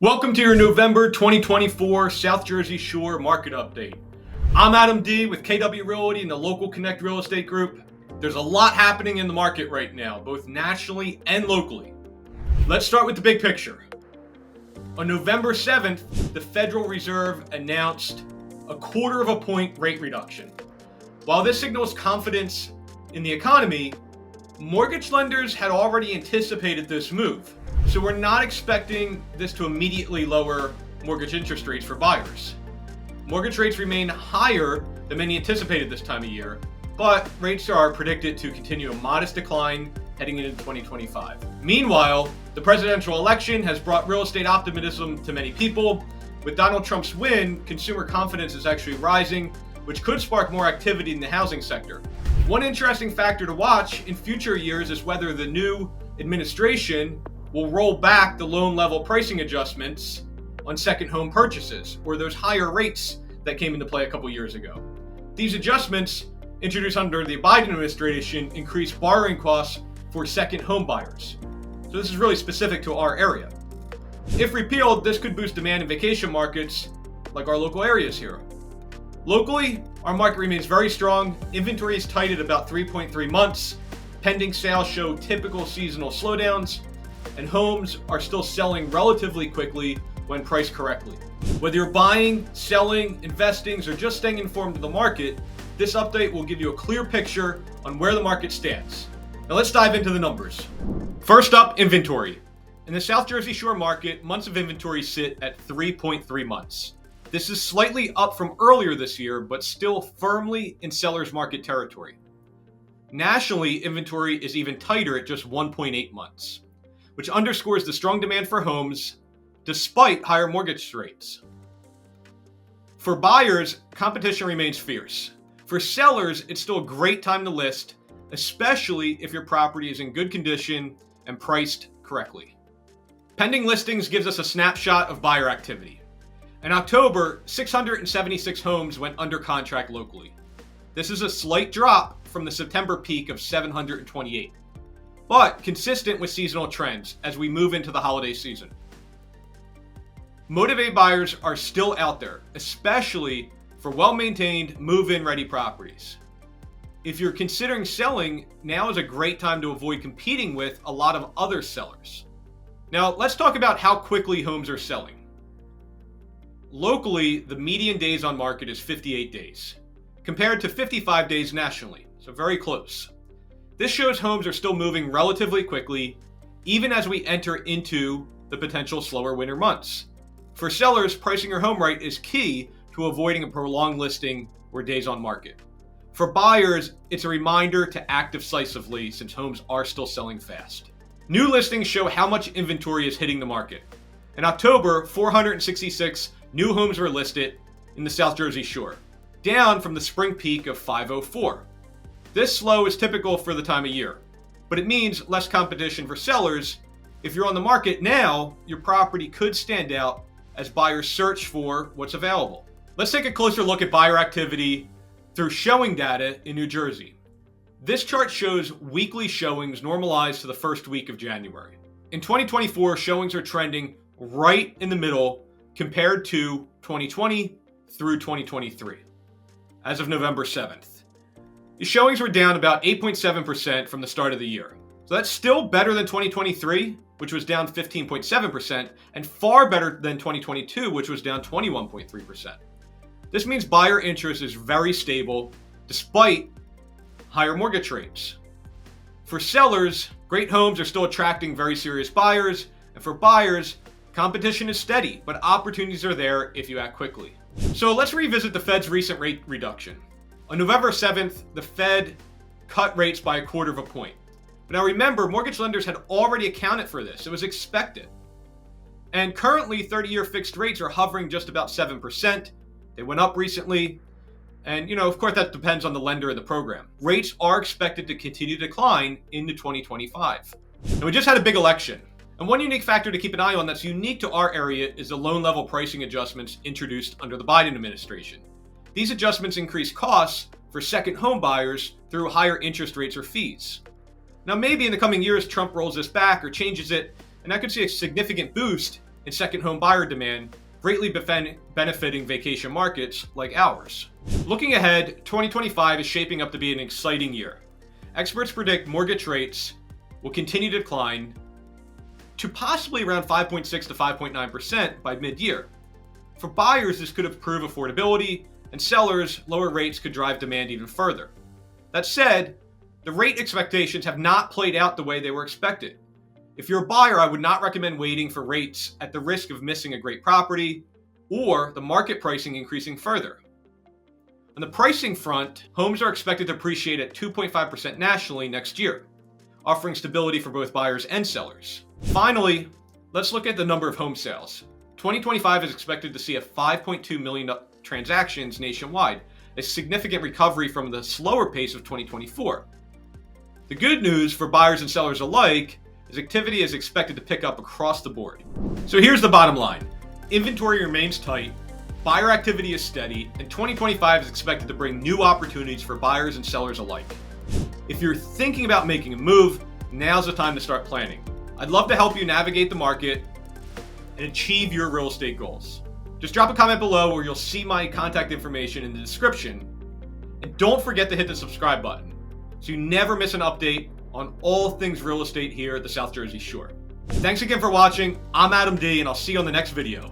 Welcome to your November 2024 South Jersey Shore Market Update. I'm Adam D. with KW Realty and the Local Connect Real Estate Group. There's a lot happening in the market right now, both nationally and locally. Let's start with the big picture. On November 7th, the Federal Reserve announced a 1/4 point rate reduction. While this signals confidence in the economy, mortgage lenders had already anticipated this move. So we're not expecting this to immediately lower mortgage interest rates for buyers. Mortgage rates remain higher than many anticipated this time of year, but rates are predicted to continue a modest decline heading into 2025. Meanwhile, the presidential election has brought real estate optimism to many people. With Donald Trump's win, consumer confidence is actually rising, which could spark more activity in the housing sector. One interesting factor to watch in future years is whether the new administration will roll back the loan level pricing adjustments on second home purchases, or those higher rates that came into play a couple years ago. These adjustments, introduced under the Biden administration, increase borrowing costs for second home buyers. So this is really specific to our area. If repealed, this could boost demand in vacation markets like our local areas here. Locally, our market remains very strong. Inventory is tight at about 3.3 months. Pending sales show typical seasonal slowdowns, and homes are still selling relatively quickly when priced correctly. Whether you're buying, selling, investing, or just staying informed of the market, this update will give you a clear picture on where the market stands. Now let's dive into the numbers. First up, inventory. In the South Jersey Shore market, months of inventory sit at 3.3 months. This is slightly up from earlier this year, but still firmly in seller's market territory. Nationally, inventory is even tighter at just 1.8 months. Which underscores the strong demand for homes despite higher mortgage rates. For buyers, competition remains fierce. For sellers, it's still a great time to list, especially if your property is in good condition and priced correctly. Pending listings gives us a snapshot of buyer activity. In October, 676 homes went under contract locally. This is a slight drop from the September peak of 728. But consistent with seasonal trends as we move into the holiday season. Motivated buyers are still out there, especially for well-maintained, move-in ready properties. If you're considering selling, now is a great time to avoid competing with a lot of other sellers. Now, let's talk about how quickly homes are selling. Locally, the median days on market is 58 days, compared to 55 days nationally, so very close. This shows homes are still moving relatively quickly, even as we enter into the potential slower winter months. For sellers, pricing your home right is key to avoiding a prolonged listing or days on market. For buyers, it's a reminder to act decisively since homes are still selling fast. New listings show how much inventory is hitting the market. In October, 466 new homes were listed in the South Jersey Shore, down from the spring peak of 504. This slow is typical for the time of year, but it means less competition for sellers. If you're on the market now, your property could stand out as buyers search for what's available. Let's take a closer look at buyer activity through showing data in New Jersey. This chart shows weekly showings normalized to the first week of January. In 2024, showings are trending right in the middle compared to 2020 through 2023, as of November 7th. The showings were down about 8.7% from the start of the year. So that's still better than 2023, which was down 15.7%, and far better than 2022, which was down 21.3%. This means buyer interest is very stable despite higher mortgage rates. For sellers, great homes are still attracting very serious buyers, and for buyers, competition is steady, but opportunities are there if you act quickly. So let's revisit the Fed's recent rate reduction. On November 7th, the Fed cut rates by 1/4 point. But now remember, mortgage lenders had already accounted for this. It was expected. And currently, 30-year fixed rates are hovering just about 7%. They went up recently. And, of course, that depends on the lender and the program. Rates are expected to continue to decline into 2025. And we just had a big election. And one unique factor to keep an eye on that's unique to our area is the loan level pricing adjustments introduced under the Biden administration. These adjustments increase costs for second home buyers through higher interest rates or fees. Now, maybe in the coming years, Trump rolls this back or changes it, and that could see a significant boost in second home buyer demand, greatly benefiting vacation markets like ours. Looking ahead, 2025 is shaping up to be an exciting year. Experts predict mortgage rates will continue to decline to possibly around 5.6 to 5.9% by mid-year. For buyers, this could improve affordability, and sellers, lower rates could drive demand even further. That said, the rate expectations have not played out the way they were expected. If you're a buyer, I would not recommend waiting for rates at the risk of missing a great property or the market pricing increasing further. On the pricing front, homes are expected to appreciate at 2.5% nationally next year, offering stability for both buyers and sellers. Finally, let's look at the number of home sales. 2025 is expected to see a 5.2 million transactions nationwide, a significant recovery from the slower pace of 2024. The good news for buyers and sellers alike is activity is expected to pick up across the board. So here's the bottom line. Inventory remains tight, buyer activity is steady, and 2025 is expected to bring new opportunities for buyers and sellers alike. If you're thinking about making a move, now's the time to start planning. I'd love to help you navigate the market and achieve your real estate goals. Just drop a comment below where you'll see my contact information in the description. And don't forget to hit the subscribe button so you never miss an update on all things real estate here at the South Jersey Shore. Thanks again for watching. I'm Adam D, and I'll see you on the next video.